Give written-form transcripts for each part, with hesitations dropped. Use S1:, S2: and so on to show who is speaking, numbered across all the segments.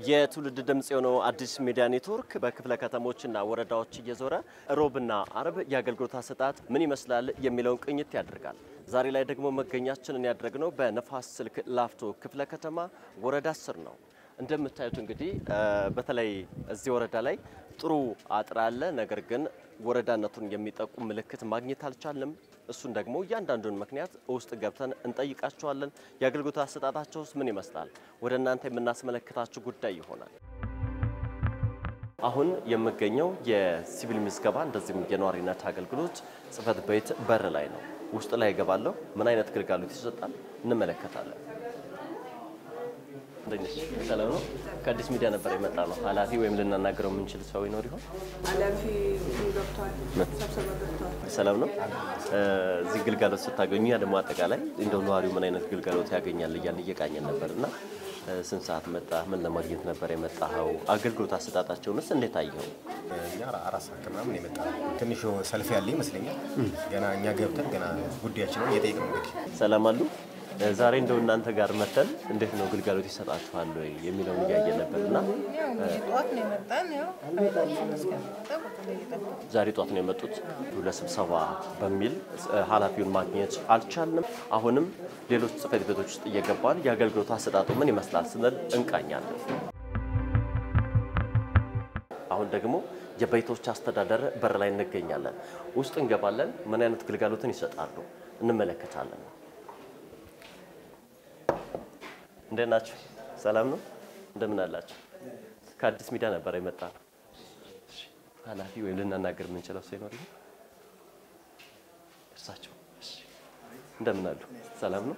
S1: የትውልድ ድምጽ የሆነው አዲስ ሚዲያ ኔትወርክ በክፍለ ከተሞችና ወረዳዎች እየዞረ ሮብና አርብ የአገልግሎት አሰጣጥ ምን ይመስላል የሚለውን ቅኝት ያደርጋል። ዛሬ ላይ ደግሞ መገኛችንን ያደረግነው በንፋስ ስልክ ላፍቶ ክፍለ ከተማ ወረዳ 10 ነው። እንደምታዩት እንግዲህ በተለይ እዚህ ወረዳ ላይ ጥሩ አጥር አለ። ነገር ግን ወረዳነቱን የሚጠቁም ምልክት ማግኘት አልቻለም። እሱን ደግሞ እያንዳንዱን ምክንያት ውስጥ ገብተን እንጠይቃቸዋለን። የአገልግሎት አሰጣጣቸውስ ምን ይመስላል? ወደ እናንተ የምናስመለክታችሁ ጉዳይ ይሆናል። አሁን የምገኘው የሲቪል ምዝገባ እንደዚህም የነዋሪነት አገልግሎት ጽሕፈት ቤት በር ላይ ነው። ውስጥ ላይ ገባለሁ። ምን አይነት ግልጋሎት ይሰጣል እንመለከታለን። እንደዚህ ሰላም ነው። ከአዲስ ሚዲያ ነበር የመጣ ነው። ኃላፊ ወይም ልናናገረው የምንችል ሰው ይኖር ይሆን?
S2: ኃላፊ ገብቷል። ሰብሰባ ገብቷል።
S1: ሰላም ነው። እዚህ ግልጋሎት ስታገኙ ያ ደግሞ አጠቃላይ እንደው ነዋሪው ምን አይነት ግልጋሎት ያገኛል እያልን እየቃኘን ነበርና ስንት ሰዓት መጣ? ምን ለማግኘት ነበር የመጣው? አገልግሎት አሰጣጣቸውንስ እንዴት አየው?
S3: እኛ አራስ አከማምን የመጣ ትንሽ ሰልፍ ያለ ይመስለኛል። ገና እኛ ገብተን ገና ጉዳያችንን እየጠየቅን ነው።
S1: ሰላም አሉ። ዛሬ እንደው እናንተ ጋር መተን እንዴት ነው ግልጋሎት ይሰጣችኋል ወይ የሚለውን እያየን ነበርና
S2: ጧት ነው የመጣን።
S1: ዛሬ ጧት ነው የመጡት። ለስብሰባ በሚል ኃላፊውን ማግኘት አልቻልንም። አሁንም ሌሎች ጽሕፈት ቤቶች ውስጥ እየገባን የአገልግሎት አሰጣጡ ምን ይመስላል ስንል እንቃኛለን። አሁን ደግሞ የቤቶች አስተዳደር በር ላይ እንገኛለን። ውስጥ እንገባለን። ምን አይነት ግልጋሎትን ይሰጣሉ እንመለከታለን። እንደምን ናችሁ? ሰላም ነው? እንደምን አላችሁ? ከአዲስ ሚዲያ ነበር የመጣ ነው። እሺ፣ ኃላፊ ወይም ልናናገር የምንችለው ሰው ይኖር ይሆን? እርሳቸው። እሺ፣ እንደምን አሉ? ሰላም ነው?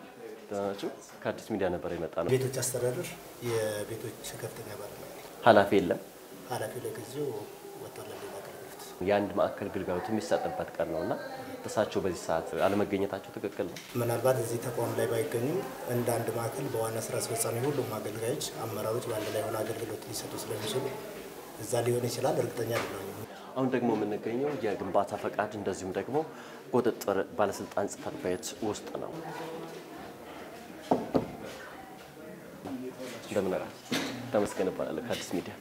S1: ደህና ናችሁ? ከአዲስ ሚዲያ ነበር የመጣ ነው።
S4: ቤቶች አስተዳደር የቤቶች ከፍተኛ ባለሙያ
S1: ኃላፊ የለም።
S4: ኃላፊ ለጊዜው ወጥቷል። ለአገልግሎት
S1: የአንድ ማዕከል ግልጋሎት የሚሰጥበት ቀን ነውና እሳቸው በዚህ ሰዓት አለመገኘታቸው ትክክል ነው።
S4: ምናልባት እዚህ ተቋም ላይ ባይገኙም እንደ አንድ ማዕከል በዋና ስራ አስፈጻሚ ሁሉም አገልጋዮች፣ አመራሮች በአንድ ላይ ሆነ አገልግሎት ሊሰጡ ስለሚችሉ እዛ ሊሆን ይችላል። እርግጠኛ አይደለሁም።
S1: አሁን ደግሞ የምንገኘው የግንባታ ፈቃድ እንደዚሁም ደግሞ ቁጥጥር ባለስልጣን ጽሕፈት ቤት ውስጥ ነው። እንደምን አለ? ተመስገን እባላለሁ ከአዲስ ሚዲያ።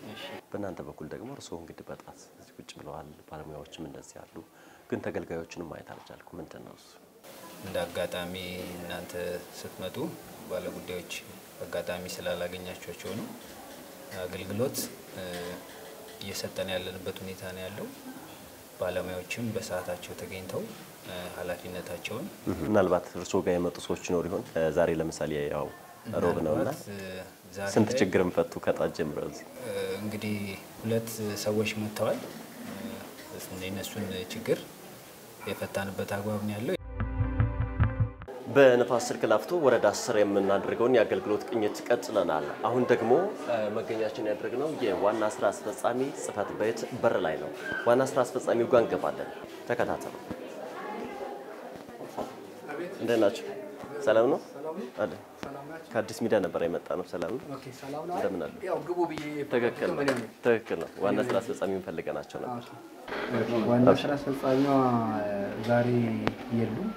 S1: በእናንተ በኩል ደግሞ እርስዎ እንግዲህ በጣት እዚህ ቁጭ ብለዋል። ባለሙያዎችም እንደዚህ አሉ። ግን ተገልጋዮችንም ማየት አልቻልኩም። ምንድን ነው እሱ?
S5: እንደ አጋጣሚ እናንተ ስትመጡ ባለጉዳዮች አጋጣሚ ስላላገኛቸዋቸው ነው። አገልግሎት እየሰጠን ያለንበት ሁኔታ ነው ያለው። ባለሙያዎችም በሰዓታቸው ተገኝተው ኃላፊነታቸውን
S1: ምናልባት እርስዎ ጋር የመጡ ሰዎች ይኖር ይሆን? ዛሬ ለምሳሌ ያው ሮብ ነውና ስንት ችግርም ፈቱ ከጣት ጀምረው?
S5: እንግዲህ 2 ሰዎች መጥተዋል። እነሱን ችግር የፈታንበት አግባብ ነው ያለው።
S1: በንፋስ ስልክ ላፍቶ ወረዳ 10 የምናደርገውን የአገልግሎት ቅኝት ቀጥለናል። አሁን ደግሞ መገኛችን ያደረግነው የዋና ስራ አስፈጻሚ ጽሕፈት ቤት በር ላይ ነው። ዋና ስራ አስፈጻሚው ጋር እንገባለን። ተከታተሉ። እንደምን ናችሁ? ሰላም ነው? አለ ከአዲስ ሚዲያ ነበር የመጣ ነው። ሰላም ነው?
S6: ኦኬ፣ ሰላም ነው።
S1: እንደምን አሉ?
S6: ያው ግቡ ብዬ
S1: ትክክል ነው። ዋና ስራ አስፈጻሚውን ፈልገናቸው ነበር።
S6: ዋና ስራ አስፈጻሚዋ ዛሬ የሉም።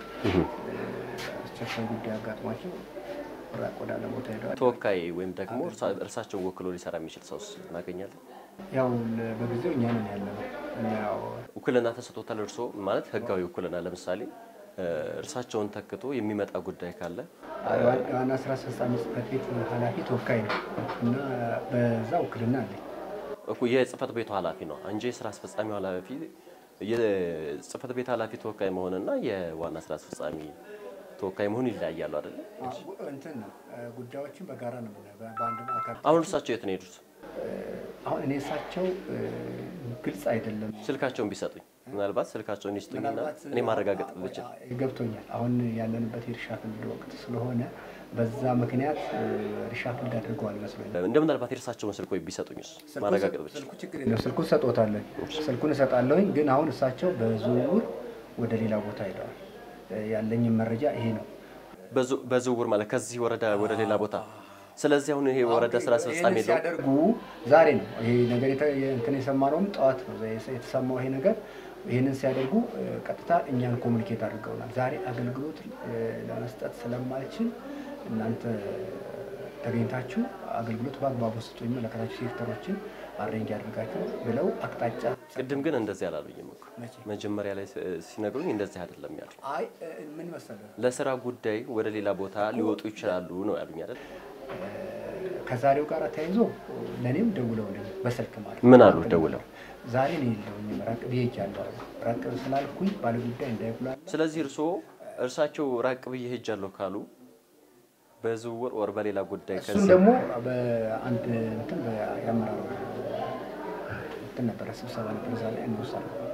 S6: አስቸኳይ ጉዳይ አጋጥሟቸው ራቅ ወዳለ ቦታ ሄደዋል።
S1: ተወካይ ወይም ደግሞ እርሳቸው ወክሎ ሊሰራ የሚችል ሰው እናገኛለን?
S6: ያው በጊዜው እኛ ነን ያለነው። ያው
S1: ውክልና ተሰጥቶታል። እርሶ ማለት ህጋዊ ውክልና ለምሳሌ እርሳቸውን ተክቶ የሚመጣ ጉዳይ ካለ
S6: ዋና ስራ አስፈጻሚ ጽሕፈት ቤት ኃላፊ ተወካይ ነው እና በዛ ውክልና አለኝ
S1: እኮ። የጽሕፈት ቤቱ ኃላፊ ነው እንጂ የስራ አስፈጻሚው ኃላፊ የጽሕፈት ቤት ኃላፊ ተወካይ መሆንና የዋና ስራ አስፈጻሚ ተወካይ መሆን ይለያያሉ አይደል?
S6: እንትን ነው ጉዳዮችን በጋራ ነው በአንድ ማዕከል።
S1: አሁን እርሳቸው የት ነው የሄዱት?
S6: አሁን እኔ እሳቸው ግልጽ አይደለም።
S1: ስልካቸውን ቢሰጡኝ ምናልባት ስልካቸውን ይስጡኝና እኔ ማረጋገጥ ብችል።
S6: ገብቶኛል። አሁን ያለንበት የሪሻፍል ወቅት ስለሆነ በዛ ምክንያት ሪሻፍል አድርገዋል መስሎኝ።
S1: እንደምናልባት የእርሳቸውን ስልክ ወይ ቢሰጡኝስ ማረጋገጥ ብችል።
S6: ስልኩ ችግር የለም። ስልኩን ሰጥቶታለሁ። ስልኩን እሰጣለሁኝ። ግን አሁን እሳቸው በዝውውር ወደ ሌላ ቦታ ሄደዋል። ያለኝ መረጃ ይሄ ነው።
S1: በዝውውር ማለት ከዚህ ወረዳ ወደ ሌላ ቦታ። ስለዚህ አሁን ይሄ ወረዳ ስራ አስፈጻሚ ነው
S6: ሲያደርጉ ዛሬ ነው ይሄ ነገር እንትን የሰማነው ጠዋት ነው የተሰማው ይሄ ነገር። ይሄንን ሲያደርጉ ቀጥታ እኛን ኮሙኒኬት አድርገውናል። ዛሬ አገልግሎት ለመስጠት ስለማልችል እናንተ ተገኝታችሁ አገልግሎት በአግባቡ ስጡ የሚመለከታችሁ ሴክተሮችን አሬንጅ ያድርጋችሁ ብለው አቅጣጫ
S1: ቅድም ግን እንደዚህ አላሉኝም እኮ መጀመሪያ ላይ ሲነግሩኝ እንደዚህ አይደለም ያሉ።
S6: አይ ምን መሰለህ
S1: ለስራ ጉዳይ ወደ ሌላ ቦታ ሊወጡ ይችላሉ ነው ያሉኝ አይደል?
S6: ከዛሬው ጋር ተያይዞ ለኔም ደውለውልኝ በስልክ ማለት
S1: ምን አሉ ደውለው?
S6: ዛሬ ነው የለውኝ ራቅ ብዬጃለሁ ራቅ ስላልኩኝ ባለጉዳይ እንዳይጉላ።
S1: ስለዚህ እርሳቸው ራቅ ብዬ ሄጃለሁ ካሉ በዝውውር ወር በሌላ ጉዳይ
S6: ከዚህ ደግሞ በአንድ እንትን ያመራሩ እንትን ነበር ስብሰባ ነበር ዛሬ እንወሳለን